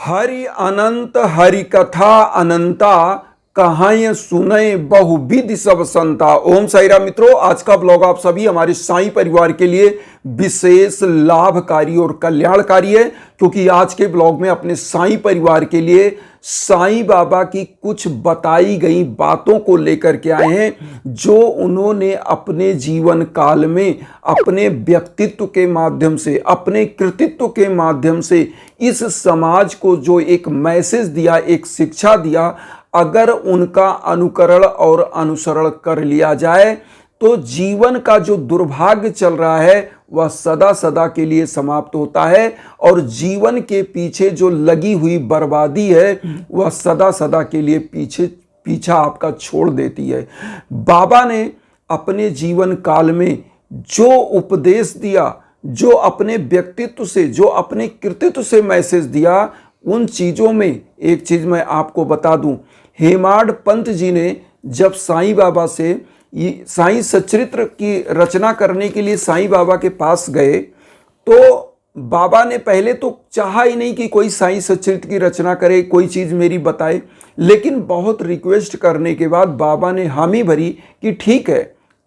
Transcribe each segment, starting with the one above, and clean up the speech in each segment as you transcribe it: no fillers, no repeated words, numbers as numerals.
हरि अनंत हरि कथा अनंता, कहाएं सुने बहुविध सब संता। ओम साई राम मित्रों, आज का ब्लॉग आप सभी हमारे साईं परिवार के लिए विशेष लाभकारी और कल्याणकारी है, क्योंकि आज के ब्लॉग में अपने साईं परिवार के लिए साईं बाबा की कुछ बताई गई बातों को लेकर के आए हैं, जो उन्होंने अपने जीवन काल में अपने व्यक्तित्व के माध्यम से, अपने कृतित्व के माध्यम से इस समाज को जो एक मैसेज दिया, एक शिक्षा दिया, अगर उनका अनुकरण और अनुसरण कर लिया जाए तो जीवन का जो दुर्भाग्य चल रहा है वह सदा सदा के लिए समाप्त होता है, और जीवन के पीछे जो लगी हुई बर्बादी है वह सदा सदा के लिए पीछा आपका छोड़ देती है। बाबा ने अपने जीवन काल में जो उपदेश दिया, जो अपने व्यक्तित्व से, जो अपने कृतित्व से मैसेज दिया, उन चीज़ों में एक चीज़ मैं आपको बता दूं। हेमाड पंत जी ने जब साईं बाबा से साईं सच्चरित्र की रचना करने के लिए साईं बाबा के पास गए, तो बाबा ने पहले तो चाहा ही नहीं कि कोई साईं सच्चरित्र की रचना करे, कोई चीज़ मेरी बताए, लेकिन बहुत रिक्वेस्ट करने के बाद बाबा ने हामी भरी कि ठीक है,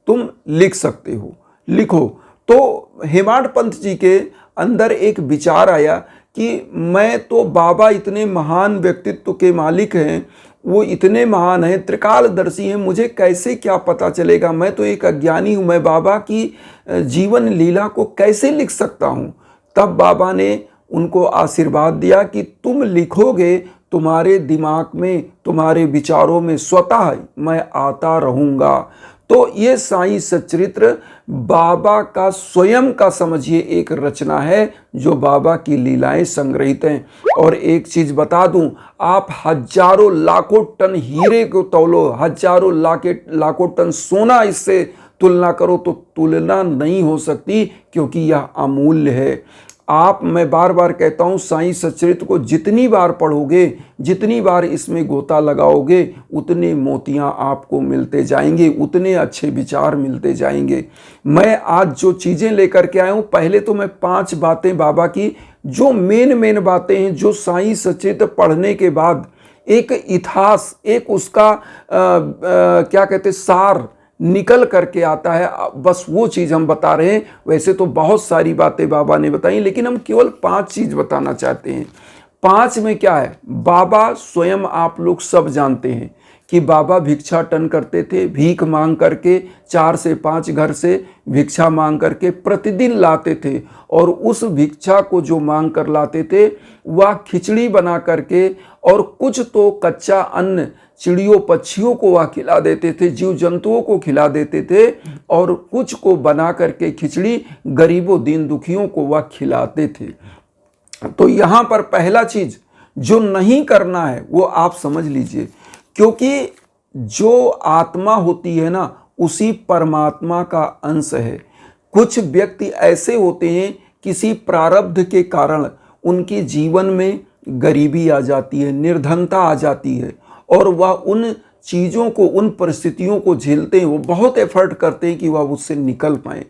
तुम लिख सकते हो, लिखो। तो हेमाड पंत जी के अंदर एक विचार आया कि मैं तो, बाबा इतने महान व्यक्तित्व के मालिक हैं, वो इतने महान हैं, त्रिकालदर्शी हैं, मुझे कैसे क्या पता चलेगा, मैं तो एक अज्ञानी हूँ, मैं बाबा की जीवन लीला को कैसे लिख सकता हूँ। तब बाबा ने उनको आशीर्वाद दिया कि तुम लिखोगे, तुम्हारे दिमाग में, तुम्हारे विचारों में स्वतः मैं आता रहूँगा। तो ये साईं सच्चरित्र बाबा का स्वयं का, समझिए, एक रचना है जो बाबा की लीलाएं संग्रहित हैं। और एक चीज़ बता दूं, आप हजारों लाखों टन हीरे को तौलो, हजारों लाखों टन सोना इससे तुलना करो तो तुलना नहीं हो सकती, क्योंकि यह अमूल्य है। मैं बार बार कहता हूँ, साईं सच्चरित्र को जितनी बार पढ़ोगे, जितनी बार इसमें गोता लगाओगे, उतने मोतियाँ आपको मिलते जाएंगे, उतने अच्छे विचार मिलते जाएंगे। मैं आज जो चीज़ें लेकर के आया हूँ, पहले तो मैं 5 बातें बाबा की, जो मेन बातें हैं, जो साईं सच्चरित्र पढ़ने के बाद एक इतिहास, एक उसका क्या कहते, सार निकल करके आता है, बस वो चीज़ हम बता रहे हैं। वैसे तो बहुत सारी बातें बाबा ने बताई, लेकिन हम केवल 5 चीज़ बताना चाहते हैं। 5 में क्या है, बाबा स्वयं, आप लोग सब जानते हैं कि बाबा भिक्षाटन करते थे, भीख मांग करके 4 से 5 घर से भिक्षा मांग करके प्रतिदिन लाते थे, और उस भिक्षा को जो मांग कर लाते थे वह खिचड़ी बना करके, और कुछ तो कच्चा अन्न चिड़ियों पक्षियों को वह खिला देते थे, जीव जंतुओं को खिला देते थे, और कुछ को बना करके खिचड़ी गरीबों दीन दुखियों को वह खिलाते थे। तो यहाँ पर पहला चीज़ जो नहीं करना है वो आप समझ लीजिए, क्योंकि जो आत्मा होती है ना, उसी परमात्मा का अंश है। कुछ व्यक्ति ऐसे होते हैं, किसी प्रारब्ध के कारण उनके जीवन में गरीबी आ जाती है, निर्धनता आ जाती है, और वह उन चीज़ों को, उन परिस्थितियों को झेलते हैं, वो बहुत एफर्ट करते हैं कि वह उससे निकल पाएँ,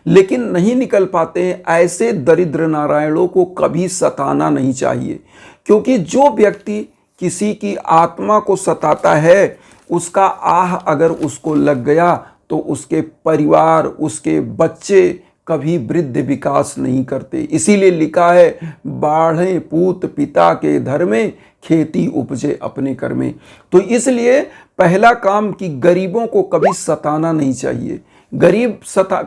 लेकिन नहीं निकल पाते हैं। ऐसे दरिद्र नारायणों को कभी सताना नहीं चाहिए, क्योंकि जो व्यक्ति किसी की आत्मा को सताता है, उसका आह अगर उसको लग गया तो उसके परिवार, उसके बच्चे कभी वृद्धि विकास नहीं करते। इसीलिए लिखा है, बाढ़े पूत पिता के धर में, खेती उपजे अपने कर में। तो इसलिए पहला काम कि गरीबों को कभी सताना नहीं चाहिए। गरीब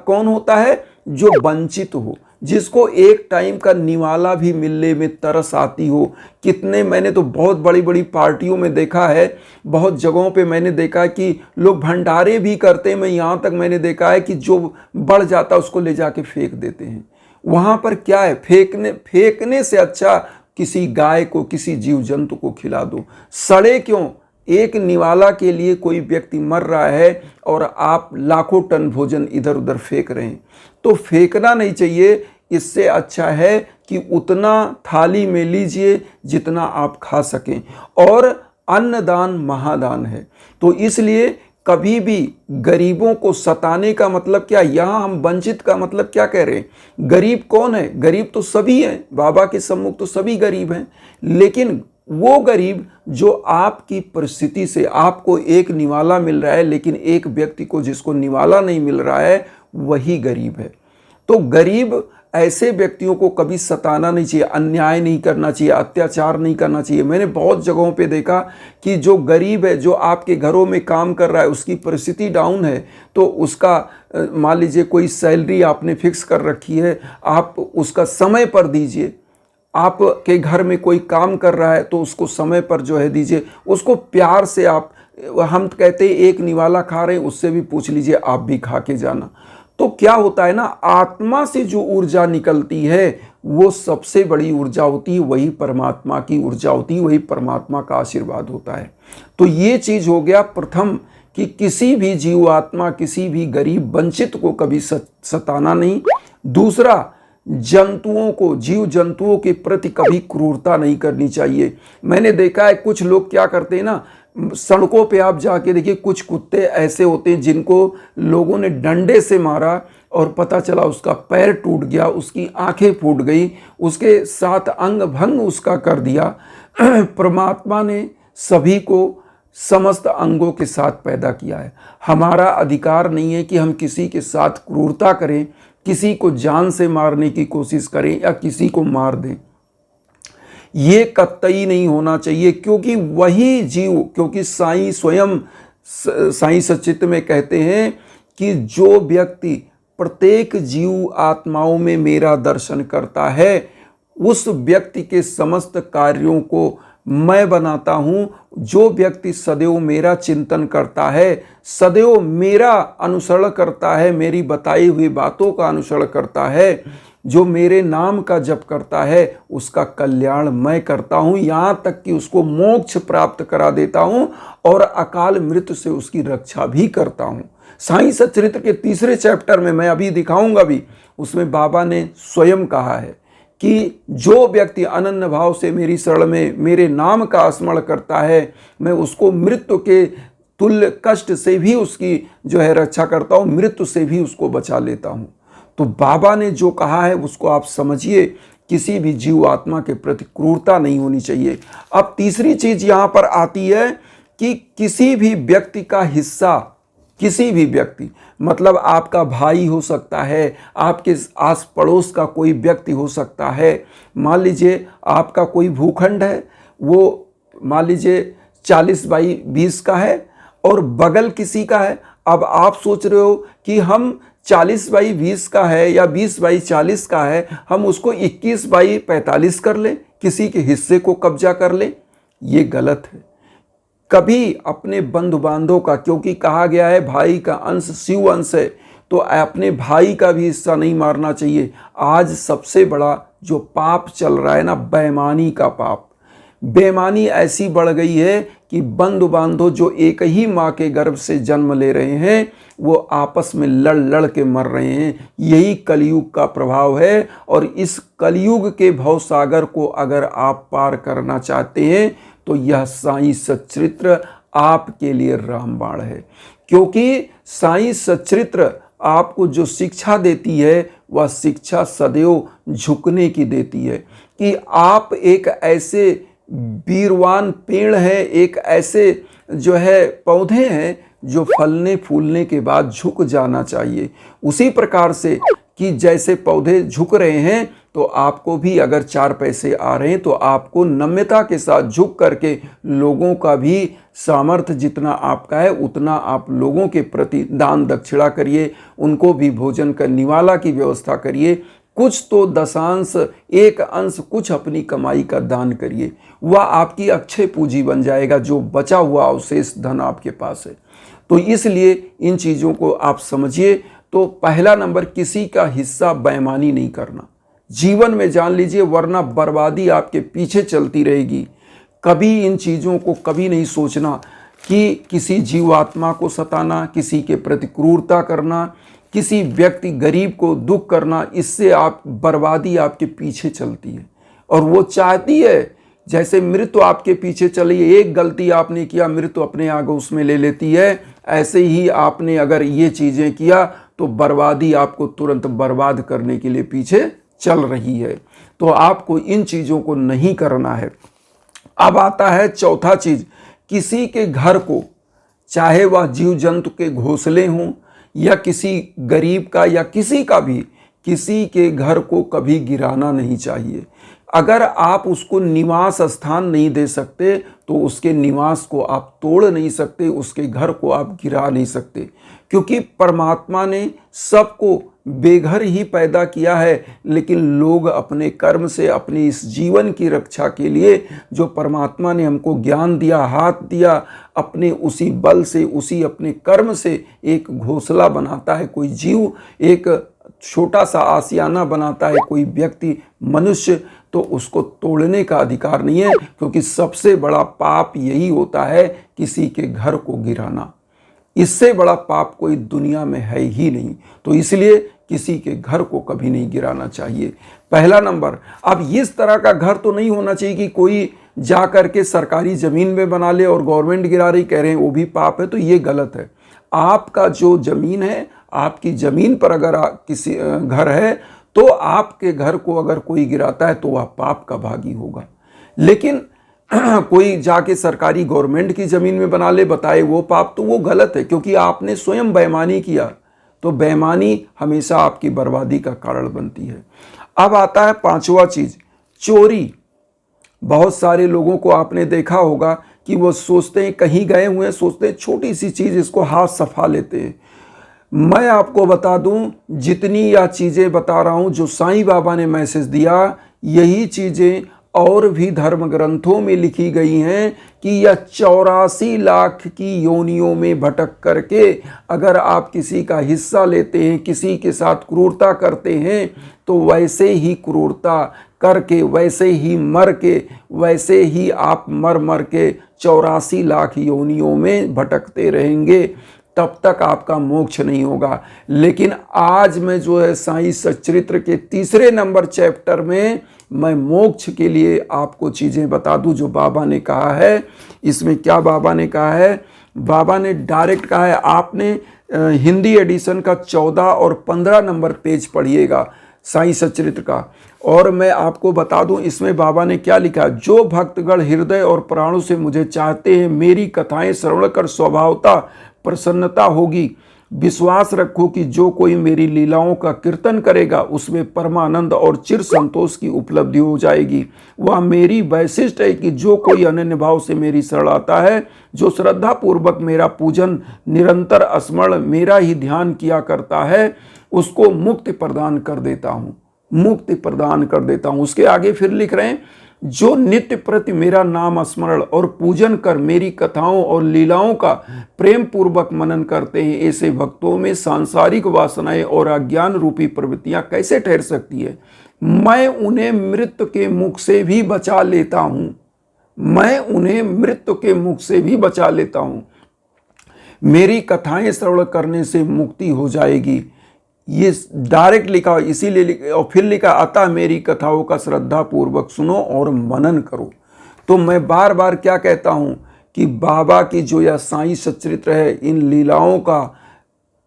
कौन होता है? जो वंचित हो, जिसको एक टाइम का निवाला भी मिलने में तरस आती हो। कितने, मैंने तो बहुत बड़ी बड़ी पार्टियों में देखा है, बहुत जगहों पे मैंने देखा है कि लोग भंडारे भी करते हैं। मैं यहाँ तक मैंने देखा है कि जो बढ़ जाता है उसको ले जाके फेंक देते हैं। वहाँ पर क्या है, फेंकने से अच्छा किसी गाय को, किसी जीव जंतु को खिला दो। सड़े क्यों? एक निवाला के लिए कोई व्यक्ति मर रहा है और आप लाखों टन भोजन इधर उधर फेंक रहे हैं, तो फेंकना नहीं चाहिए। इससे अच्छा है कि उतना थाली में लीजिए जितना आप खा सकें, और अन्नदान महादान है। तो इसलिए कभी भी गरीबों को सताने का मतलब क्या, यहाँ हम वंचित का मतलब क्या कह रहे हैं? गरीब कौन है? गरीब तो सभी हैं, बाबा के सम्मुख तो सभी गरीब हैं, लेकिन वो गरीब जो आपकी परिस्थिति से, आपको एक निवाला मिल रहा है लेकिन एक व्यक्ति को जिसको निवाला नहीं मिल रहा है, वही गरीब है। तो गरीब ऐसे व्यक्तियों को कभी सताना नहीं चाहिए, अन्याय नहीं करना चाहिए, अत्याचार नहीं करना चाहिए। मैंने बहुत जगहों पे देखा कि जो गरीब है, जो आपके घरों में काम कर रहा है, उसकी परिस्थिति डाउन है, तो उसका मान लीजिए कोई सैलरी आपने फिक्स कर रखी है, आप उसका समय पर दीजिए। आपके घर में कोई काम कर रहा है तो उसको समय पर जो है दीजिए, उसको प्यार से आप, हम कहते हैं एक निवाला खा रहे हैं, उससे भी पूछ लीजिए आप भी खा के जाना। तो क्या होता है ना, आत्मा से जो ऊर्जा निकलती है वो सबसे बड़ी ऊर्जा होती है, वही परमात्मा की ऊर्जा होती है, वही परमात्मा का आशीर्वाद होता है। तो ये चीज हो गया प्रथम, कि किसी भी जीवात्मा, किसी भी गरीब वंचित को कभी सताना नहीं। दूसरा, जंतुओं को, जीव जंतुओं के प्रति कभी क्रूरता नहीं करनी चाहिए। मैंने देखा है कुछ लोग क्या करते हैं ना, सड़कों पे आप जाके देखिए, कुछ कुत्ते ऐसे होते हैं जिनको लोगों ने डंडे से मारा और पता चला उसका पैर टूट गया, उसकी आंखें फूट गई, उसके साथ अंग भंग उसका कर दिया। परमात्मा ने सभी को समस्त अंगों के साथ पैदा किया है। हमारा अधिकार नहीं है कि हम किसी के साथ क्रूरता करें, किसी को जान से मारने की कोशिश करें या किसी को मार दें। ये कतई नहीं होना चाहिए, क्योंकि वही जीव, क्योंकि साईं स्वयं, साईं सच्चित में कहते हैं कि जो व्यक्ति प्रत्येक जीव आत्माओं में मेरा दर्शन करता है, उस व्यक्ति के समस्त कार्यों को मैं बनाता हूं। जो व्यक्ति सदैव मेरा चिंतन करता है, सदैव मेरा अनुसरण करता है, मेरी बताई हुई बातों का अनुसरण करता है, जो मेरे नाम का जप करता है, उसका कल्याण मैं करता हूं, यहाँ तक कि उसको मोक्ष प्राप्त करा देता हूं और अकाल मृत्यु से उसकी रक्षा भी करता हूं। साईं सच्चरित्र के 3 चैप्टर में, मैं अभी दिखाऊंगा भी, उसमें बाबा ने स्वयं कहा है कि जो व्यक्ति अनन्य भाव से मेरी शरण में मेरे नाम का स्मरण करता है, मैं उसको मृत्यु के तुल्य कष्ट से भी उसकी जो है रक्षा करता हूँ, मृत्यु से भी उसको बचा लेता हूँ। तो बाबा ने जो कहा है उसको आप समझिए, किसी भी जीव आत्मा के प्रति क्रूरता नहीं होनी चाहिए। अब तीसरी चीज यहाँ पर आती है कि किसी भी व्यक्ति का हिस्सा, किसी भी व्यक्ति, मतलब आपका भाई हो सकता है, आपके आस पड़ोस का कोई व्यक्ति हो सकता है। मान लीजिए आपका कोई भूखंड है, वो मान लीजिए 40/20 का है और बगल किसी का है। अब आप सोच रहे हो कि हम 40/20 का है या 20/40 का है, हम उसको 21/45 कर लें, किसी के हिस्से को कब्जा कर लें। ये गलत है। कभी अपने बंधु बांधव का, क्योंकि कहा गया है भाई का अंश शिव अंश है, तो अपने भाई का भी हिस्सा नहीं मारना चाहिए। आज सबसे बड़ा जो पाप चल रहा है ना, बेईमानी का पाप। बेईमानी ऐसी बढ़ गई है कि बंधु बांधव जो एक ही माँ के गर्भ से जन्म ले रहे हैं, वो आपस में लड़ लड़ के मर रहे हैं। यही कलयुग का प्रभाव है। और इस कलयुग के भवसागर को अगर आप पार करना चाहते हैं तो यह साईं सच्चरित्र आपके लिए रामबाण है। क्योंकि साईं सच्चरित्र आपको जो शिक्षा देती है, वह शिक्षा सदैव झुकने की देती है, कि आप एक ऐसे वीरवान पेड़ है, एक ऐसे जो है पौधे हैं जो फलने फूलने के बाद झुक जाना चाहिए। उसी प्रकार से कि जैसे पौधे झुक रहे हैं, तो आपको भी अगर 4 पैसे आ रहे हैं तो आपको नम्रता के साथ झुक करके लोगों का भी सामर्थ्य जितना आपका है उतना आप लोगों के प्रति दान दक्षिणा करिए, उनको भी भोजन का निवाला की व्यवस्था करिए। कुछ तो दशांश, 1 अंश कुछ अपनी कमाई का दान करिए, वह आपकी अक्षय पूंजी बन जाएगा, जो बचा हुआ अवशेष धन आपके पास है। तो इसलिए इन चीज़ों को आप समझिए। तो पहला नंबर, किसी का हिस्सा बेईमानी नहीं करना, जीवन में जान लीजिए, वरना बर्बादी आपके पीछे चलती रहेगी। कभी इन चीज़ों को कभी नहीं सोचना कि किसी जीवात्मा को सताना, किसी के प्रति क्रूरता करना, किसी व्यक्ति गरीब को दुख करना, इससे आप बर्बादी आपके पीछे चलती है। और वो चाहती है, जैसे मृत्यु आपके पीछे चली, एक गलती आपने किया, मृत्यु अपने आगे उसमें ले लेती है। ऐसे ही आपने अगर ये चीज़ें किया तो बर्बादी आपको तुरंत बर्बाद करने के लिए पीछे चल रही है। तो आपको इन चीज़ों को नहीं करना है। अब आता है चौथा चीज़, किसी के घर को, चाहे वह जीव जंतु के घोंसले हों या किसी गरीब का या किसी का भी, किसी के घर को कभी गिराना नहीं चाहिए। अगर आप उसको निवास स्थान नहीं दे सकते तो उसके निवास को आप तोड़ नहीं सकते, उसके घर को आप गिरा नहीं सकते, क्योंकि परमात्मा ने सबको बेघर ही पैदा किया है। लेकिन लोग अपने कर्म से, अपने इस जीवन की रक्षा के लिए जो परमात्मा ने हमको ज्ञान दिया, हाथ दिया, अपने उसी बल से, उसी अपने कर्म से एक घोंसला बनाता है कोई जीव, एक छोटा सा आशियाना बनाता है कोई व्यक्ति, मनुष्य, तो उसको तोड़ने का अधिकार नहीं है, क्योंकि सबसे बड़ा पाप यही होता है किसी के घर को गिराना। इससे बड़ा पाप कोई दुनिया में है ही नहीं। तो इसलिए किसी के घर को कभी नहीं गिराना चाहिए, पहला नंबर। अब इस तरह का घर तो नहीं होना चाहिए कि कोई जा करके सरकारी ज़मीन में बना ले और गवर्नमेंट गिरा रही, कह रहे हैं वो भी पाप है, तो ये गलत है। आपका जो ज़मीन है, आपकी ज़मीन पर अगर किसी घर है तो आपके घर को अगर कोई गिराता है तो वह पाप का भागी होगा। लेकिन कोई जाके सरकारी गवर्नमेंट की ज़मीन में बना ले, बताए वो पाप, तो वो गलत है, क्योंकि आपने स्वयं बेईमानी किया। तो बेईमानी हमेशा आपकी बर्बादी का कारण बनती है। अब आता है पांचवा चीज़, चोरी। बहुत सारे लोगों को आपने देखा होगा कि वो सोचते हैं, कहीं गए हुए हैं, सोचते हैं छोटी सी चीज़, इसको हाथ सफा लेते हैं। मैं आपको बता दूं, जितनी यह चीज़ें बता रहा हूं जो साईं बाबा ने मैसेज दिया, यही चीज़ें और भी धर्म ग्रंथों में लिखी गई हैं कि यह 84 लाख की योनियों में भटक करके अगर आप किसी का हिस्सा लेते हैं, किसी के साथ क्रूरता करते हैं, तो वैसे ही क्रूरता करके, वैसे ही मर के, वैसे ही आप मर मर के 84 लाख योनियों में भटकते रहेंगे, तब तक आपका मोक्ष नहीं होगा। लेकिन आज मैं जो है साईं सच्चरित्र के 3 नंबर चैप्टर में मैं मोक्ष के लिए आपको चीज़ें बता दूं जो बाबा ने कहा है। इसमें क्या बाबा ने कहा है? बाबा ने डायरेक्ट कहा है, आपने हिंदी एडिशन का 14 और 15 नंबर पेज पढ़िएगा साईं सच्चरित्र का। और मैं आपको बता दूं इसमें बाबा ने क्या लिखा, जो भक्तगण हृदय और प्राणों से मुझे चाहते हैं, मेरी कथाएं श्रवण कर स्वभावता प्रसन्नता होगी। विश्वास रखो कि जो कोई मेरी लीलाओं का कीर्तन करेगा उसमें परमानंद और चिर संतोष की उपलब्धि हो जाएगी। वह मेरी वैशिष्ट है कि जो कोई अनन्य भाव से मेरी शरण आता है, जो श्रद्धा पूर्वक मेरा पूजन, निरंतर स्मरण, मेरा ही ध्यान किया करता है, उसको मुक्ति प्रदान कर देता हूँ, मुक्ति प्रदान कर देता हूँ। उसके आगे फिर लिख रहे हैं, जो नित्य प्रति मेरा नाम स्मरण और पूजन कर मेरी कथाओं और लीलाओं का प्रेम पूर्वक मनन करते हैं, ऐसे भक्तों में सांसारिक वासनाएं और अज्ञान रूपी प्रवृत्तियां कैसे ठहर सकती है? मैं उन्हें मृत्यु के मुख से भी बचा लेता हूं, मैं उन्हें मृत्यु के मुख से भी बचा लेता हूं। मेरी कथाएं श्रवण करने से मुक्ति हो जाएगी। ये डायरेक्ट लिखा, इसीलिए और फिर लिखा, अतः मेरी कथाओं का श्रद्धा पूर्वक सुनो और मनन करो। तो मैं बार बार क्या कहता हूँ कि बाबा की जो यह साईं सच्चरित्र है, इन लीलाओं का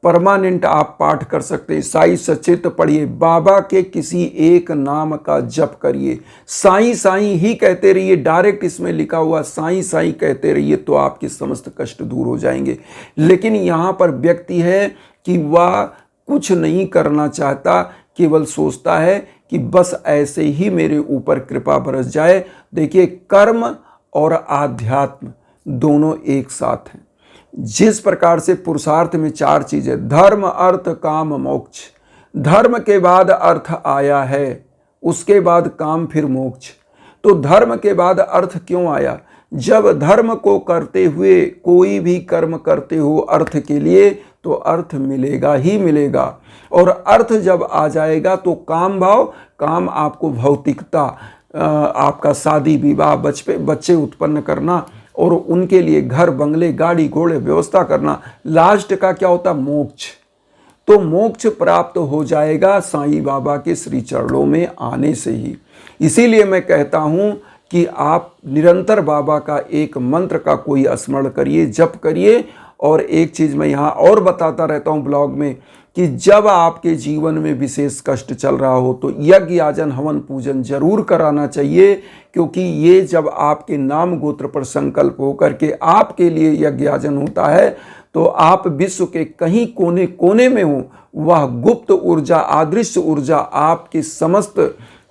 परमानेंट आप पाठ कर सकते हैं। साईं सच्चरित्र पढ़िए, बाबा के किसी एक नाम का जप करिए, साईं साईं ही कहते रहिए। डायरेक्ट इसमें लिखा हुआ साईं साईं कहते रहिए तो आपके समस्त कष्ट दूर हो जाएंगे। लेकिन यहाँ पर व्यक्ति है कि वह कुछ नहीं करना चाहता, केवल सोचता है कि बस ऐसे ही मेरे ऊपर कृपा बरस जाए। देखिए, कर्म और आध्यात्म दोनों एक साथ हैं। जिस प्रकार से पुरुषार्थ में 4 चीजें, धर्म अर्थ काम मोक्ष, धर्म के बाद अर्थ आया है, उसके बाद काम, फिर मोक्ष। तो धर्म के बाद अर्थ क्यों आया? जब धर्म को करते हुए कोई भी कर्म करते हो अर्थ के लिए, तो अर्थ मिलेगा ही मिलेगा। और अर्थ जब आ जाएगा तो काम भाव, काम आपको भौतिकता, आपका शादी विवाह, बच्चे उत्पन्न करना और उनके लिए घर बंगले गाड़ी घोड़े व्यवस्था करना, लास्ट का क्या होता? मोक्ष। तो मोक्ष प्राप्त हो जाएगा साईं बाबा के श्री चरणों में आने से ही। इसीलिए मैं कहता हूँ कि आप निरंतर बाबा का एक मंत्र का कोई स्मरण करिए, जप करिए और एक चीज़ मैं यहाँ और बताता रहता हूँ ब्लॉग में कि जब आपके जीवन में विशेष कष्ट चल रहा हो तो यज्ञ याजन हवन पूजन जरूर कराना चाहिए, क्योंकि ये जब आपके नाम गोत्र पर संकल्प होकर के आपके लिए यज्ञ याजन होता है तो आप विश्व के कहीं कोने कोने में हो, वह गुप्त ऊर्जा, अदृश्य ऊर्जा आपकी समस्त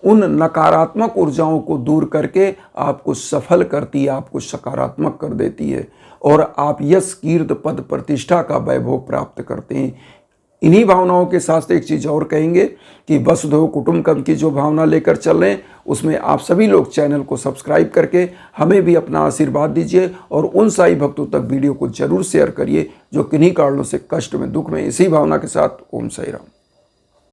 उन नकारात्मक ऊर्जाओं को दूर करके आपको सफल करती है, आपको सकारात्मक कर देती है और आप यश, कीर्ति, पद, प्रतिष्ठा का वैभव प्राप्त करते हैं। इन्हीं भावनाओं के साथ एक चीज़ और कहेंगे कि वसुधैव कुटुंबकम की जो भावना लेकर चल रहे हैं उसमें आप सभी लोग चैनल को सब्सक्राइब करके हमें भी अपना आशीर्वाद दीजिए और उन साई भक्तों तक वीडियो को जरूर शेयर करिए जो किन्हीं कारणों से कष्ट में, दुख में। इसी भावना के साथ ओम साई राम।